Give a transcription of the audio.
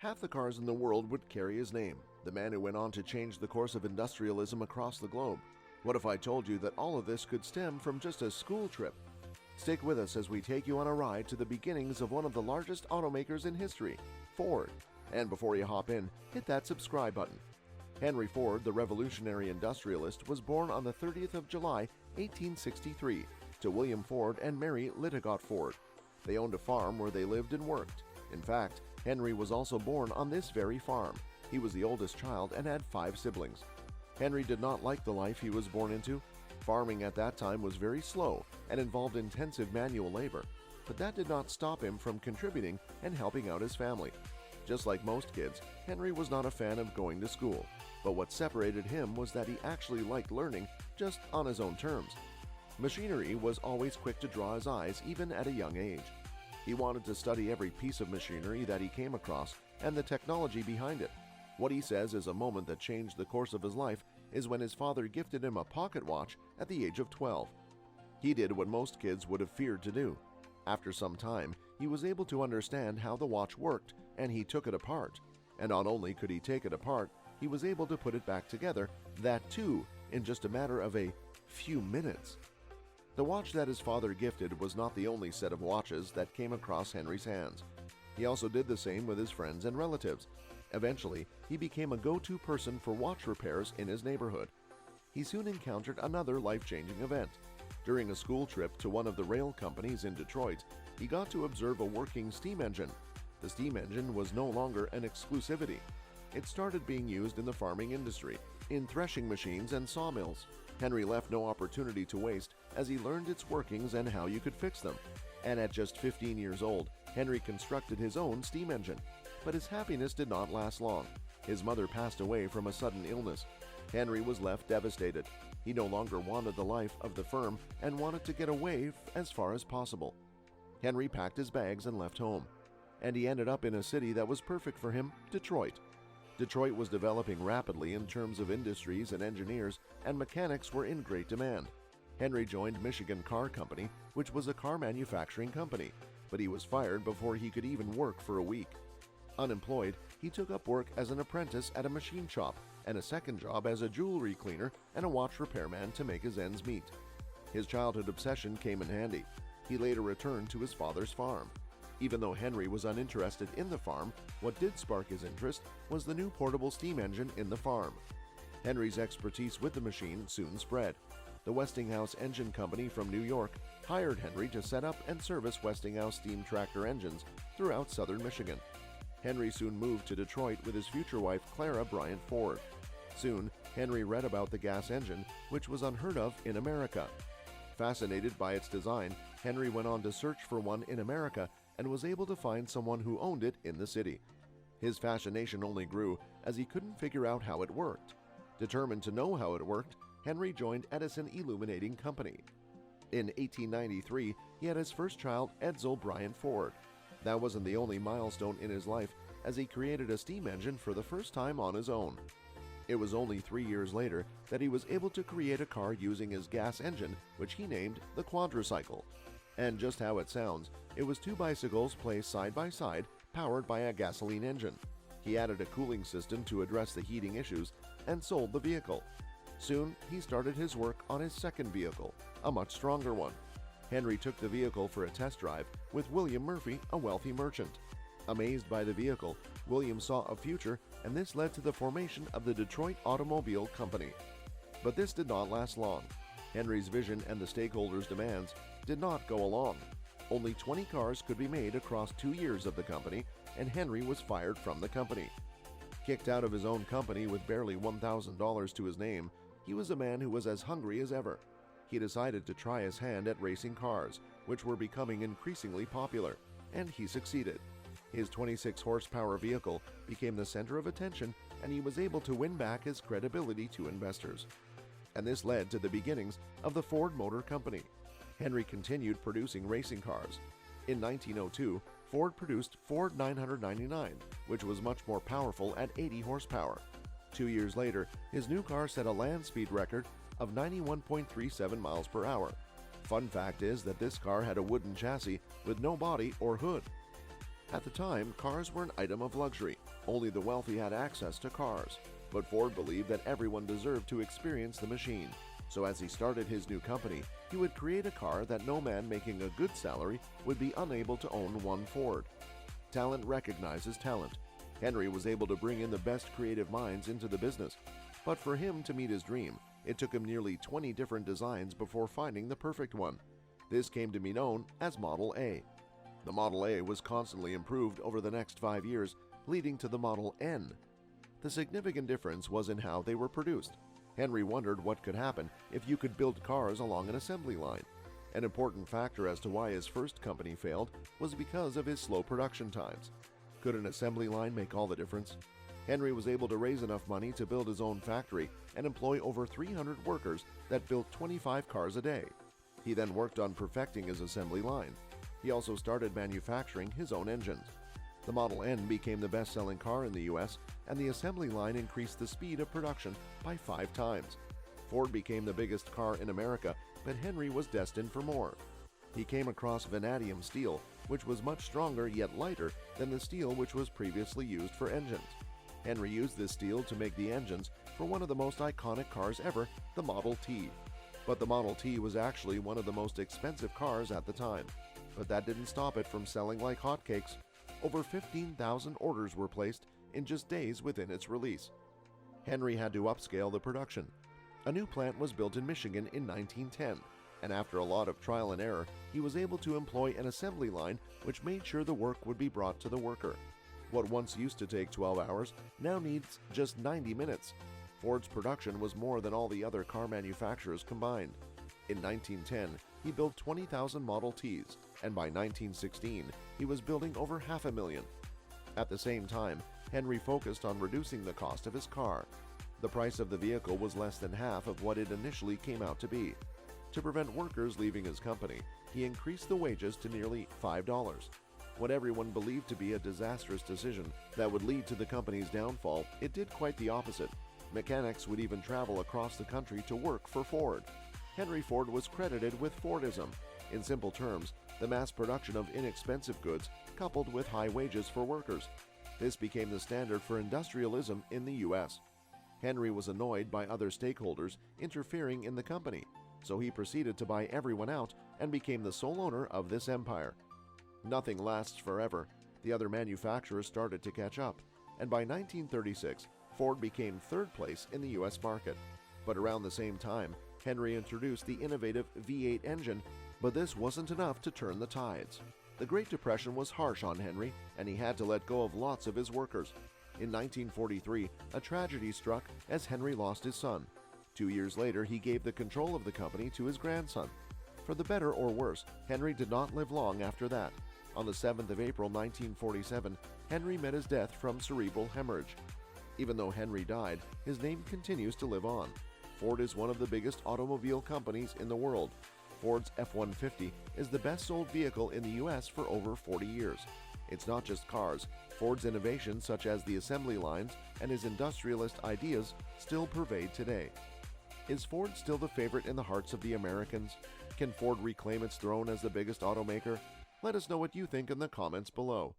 half the cars in the world would carry his name, the man who went on to change the course of industrialism across the globe. What if I told you that all of this could stem from just a school trip? Stick with us as we take you on a ride to the beginnings of one of the largest automakers in history, Ford. And before you hop in, hit that subscribe button. Henry Ford, the revolutionary industrialist, was born on the 30th of July, 1863, to William Ford and Mary Littagott Ford. They owned a farm where they lived and worked. In fact, Henry was also born on this very farm. He was the oldest child and had 5 siblings. Henry did not like the life he was born into. Farming at that time was very slow and involved intensive manual labor, but that did not stop him from contributing and helping out his family. Just like most kids, Henry was not a fan of going to school, but what separated him was that he actually liked learning just on his own terms. Machinery was always quick to draw his eyes even at a young age. He wanted to study every piece of machinery that he came across and the technology behind it. What he says is a moment that changed the course of his life is when his father gifted him a pocket watch at the age of 12. He did what most kids would have feared to do. After some time, he was able to understand how the watch worked, and he took it apart. And not only could he take it apart, he was able to put it back together, that too, in just a matter of a few minutes. The watch that his father gifted was not the only set of watches that came across Henry's hands. He also did the same with his friends and relatives. Eventually, he became a go-to person for watch repairs in his neighborhood. He soon encountered another life-changing event. During a school trip to one of the rail companies in Detroit, he got to observe a working steam engine. The steam engine was no longer an exclusivity. It started being used in the farming industry, in threshing machines and sawmills. Henry left no opportunity to waste as he learned its workings and how you could fix them. And at just 15 years old, Henry constructed his own steam engine. But his happiness did not last long. His mother passed away from a sudden illness. Henry was left devastated. He no longer wanted the life of the firm and wanted to get away as far as possible. Henry packed his bags and left home. And he ended up in a city that was perfect for him, Detroit. Detroit was developing rapidly in terms of industries and engineers, and mechanics were in great demand. Henry joined Michigan Car Company, which was a car manufacturing company, but he was fired before he could even work for a week. Unemployed, he took up work as an apprentice at a machine shop and a second job as a jewelry cleaner and a watch repairman to make his ends meet. His childhood obsession came in handy. He later returned to his father's farm. Even though Henry was uninterested in the farm, what did spark his interest was the new portable steam engine in the farm. Henry's expertise with the machine soon spread. The Westinghouse Engine Company from New York hired Henry to set up and service Westinghouse steam tractor engines throughout southern Michigan. Henry soon moved to Detroit with his future wife Clara Bryant Ford. Soon, Henry read about the gas engine, which was unheard of in America. Fascinated by its design, Henry went on to search for one in America and was able to find someone who owned it in the city. His fascination only grew as he couldn't figure out how it worked. Determined to know how it worked, Henry joined Edison Illuminating Company. In 1893, he had his first child, Edsel Bryant Ford. That wasn't the only milestone in his life, as he created a steam engine for the first time on his own. It was only 3 years later that he was able to create a car using his gas engine, which he named the quadricycle. And just how it sounds, it was 2 bicycles placed side by side, powered by a gasoline engine. He added a cooling system to address the heating issues and sold the vehicle. Soon, he started his work on his second vehicle, a much stronger one. Henry took the vehicle for a test drive with William Murphy, a wealthy merchant. Amazed by the vehicle, William saw a future, and this led to the formation of the Detroit Automobile Company. But this did not last long. Henry's vision and the stakeholders' demands did not go along. Only 20 cars could be made across 2 years of the company, and Henry was fired from the company. Kicked out of his own company with barely $1,000 to his name, he was a man who was as hungry as ever. He decided to try his hand at racing cars, which were becoming increasingly popular, and he succeeded. His 26-horsepower vehicle became the center of attention, and he was able to win back his credibility to investors. And this led to the beginnings of the Ford Motor Company. Henry continued producing racing cars. In 1902, Ford produced Ford 999, which was much more powerful at 80 horsepower. 2 years later, his new car set a land speed record of 91.37 miles per hour. Fun fact is that this car had a wooden chassis with no body or hood. At the time, cars were an item of luxury. Only the wealthy had access to cars. But Ford believed that everyone deserved to experience the machine. So as he started his new company, he would create a car that no man making a good salary would be unable to own one Ford. Talent recognizes talent. Henry was able to bring in the best creative minds into the business. But for him to meet his dream, it took him nearly 20 different designs before finding the perfect one. This came to be known as Model A. The Model A was constantly improved over the next 5 years, leading to the Model N. The significant difference was in how they were produced. Henry wondered what could happen if you could build cars along an assembly line. An important factor as to why his first company failed was because of his slow production times. Could an assembly line make all the difference? Henry was able to raise enough money to build his own factory and employ over 300 workers that built 25 cars a day. He then worked on perfecting his assembly line. He also started manufacturing his own engines. The Model N became the best-selling car in the US, and the assembly line increased the speed of production by 5 times. Ford became the biggest car in America, but Henry was destined for more. He came across vanadium steel, which was much stronger yet lighter than the steel which was previously used for engines. Henry used this steel to make the engines for one of the most iconic cars ever, the Model T. But the Model T was actually one of the most expensive cars at the time. But that didn't stop it from selling like hotcakes. Over 15,000 orders were placed in just days within its release. Henry had to upscale the production. A new plant was built in Michigan in 1910, and after a lot of trial and error, he was able to employ an assembly line which made sure the work would be brought to the worker. What once used to take 12 hours now needs just 90 minutes. Ford's production was more than all the other car manufacturers combined. In 1910, he built 20,000 Model Ts, and by 1916, he was building over 500,000. At the same time, Henry focused on reducing the cost of his car. The price of the vehicle was less than half of what it initially came out to be. To prevent workers leaving his company, he increased the wages to nearly $5. What everyone believed to be a disastrous decision that would lead to the company's downfall, it did quite the opposite. Mechanics would even travel across the country to work for Ford. Henry Ford was credited with Fordism. In simple terms, the mass production of inexpensive goods coupled with high wages for workers. This became the standard for industrialism in the U.S. Henry was annoyed by other stakeholders interfering in the company, so he proceeded to buy everyone out and became the sole owner of this empire. Nothing lasts forever. The other manufacturers started to catch up, and by 1936, Ford became third place in the U.S. market. But around the same time, Henry introduced the innovative V8 engine, but this wasn't enough to turn the tides. The Great Depression was harsh on Henry, and he had to let go of lots of his workers. In 1943, a tragedy struck as Henry lost his son. 2 years later, he gave the control of the company to his grandson. For the better or worse, Henry did not live long after that. On the 7th of April 1947, Henry met his death from cerebral hemorrhage. Even though Henry died, his name continues to live on. Ford is one of the biggest automobile companies in the world. Ford's F-150 is the best-sold vehicle in the U.S. for over 40 years. It's not just cars. Ford's innovations such as the assembly lines and his industrialist ideas still pervade today. Is Ford still the favorite in the hearts of the Americans? Can Ford reclaim its throne as the biggest automaker? Let us know what you think in the comments below.